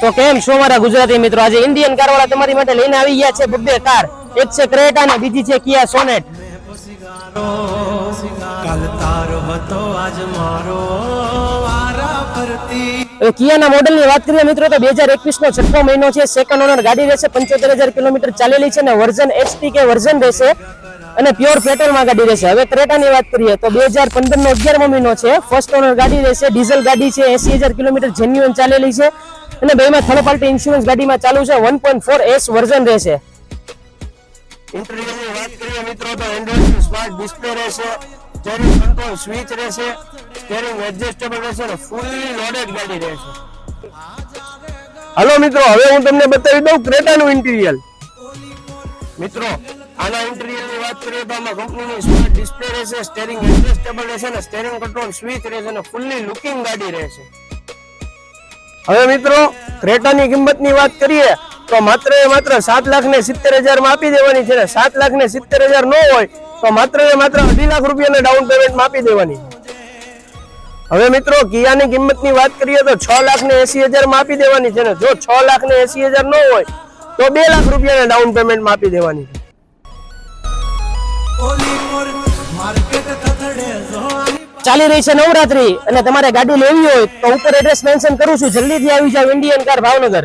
તો કેમ છો મારા ગુજરાતી મિત્રો, આજે ઇન્ડિયન કાર વાળા તમારી માટે લઈને આવી ગયા છે બબ્બે કાર. એક છે ક્રેટા અને બીજી છે કિયા સોનેટ. કિયાના મોડેલની વાત કરીએ મિત્રો તો 2021 નો 6મો મહિનો છે. સેકન્ડ ઓનર ગાડી રહેશે. 75,000 કિલોમીટર ચાલેલી છે અને વર્ઝન એચટી કે વર્ઝન રહેશે અને પ્યોર પેટ્રોલમાં ગાડી રહેશે. હવે ક્રેટાની વાત કરીએ તો 2015 નો 11મો મહિનો છે. ફર્સ્ટ ઓનર ગાડી રહેશે. ડીઝલ ગાડી છે. 80,000 કિલોમીટર જેન્યુઅન ચાલેલી છે અને બેમાં થર્ડ પાર્ટી ઇન્સ્યોરન્સ ગાડીમાં ચાલુ છે. 1.4S વર્ઝન રહેશે. ઇન્ટિરિયરની વાત કરીએ મિત્રો તો એન્ડ્રોઇડ સ્માર્ટ ડિસ્પ્લે રહેશે. સ્ટીયરિંગ કંટ્રોલ સ્વિચ રહેશે. સ્ટીયરિંગ એડજસ્ટેબલ રહેશે અને ફૂલી લોડેડ ગાડી રહેશે. હાલો મિત્રો, હવે હું તમને બતાવી દઉં ક્રેટાનું ઇન્ટિરિયર. મિત્રો આના ઇન્ટિરિયરની વાત કરીએ તો આમાં કંપનીની સ્માર્ટ ડિસ્પ્લે રહેશે. સ્ટીયરિંગ એડજસ્ટેબલ રહેશે અને સ્ટીયરિંગ કંટ્રોલ સ્વિચ રહેશે અને ફૂલી લુકિંગ ગાડી રહેશે. હવે મિત્રો ક્રેટાની કિંમતની વાત કરીએ તો માત્ર 7,70,000 માં આપી દેવાની છે ને 7,70,000 ન હોય તો માત્ર 2 લાખ રૂપિયાના ડાઉન પેમેન્ટમાં આપી દેવાની. હવે મિત્રો કિયાની કિંમતની વાત કરીએ તો 6,80,000 માં આપી દેવાની છે ને જો 6,80,000 ન હોય તો 2 લાખ રૂપિયાના ડાઉન પેમેન્ટમાં આપી દેવાની. ચાલી રહી છે નવરાત્રી અને તમારે ગાડી લેવી હોય તો ઉપર એડ્રેસ મેન્શન કરું છું. જલ્દીથી આવી જાવ ઇન્ડિયન કાર ભાવનગર.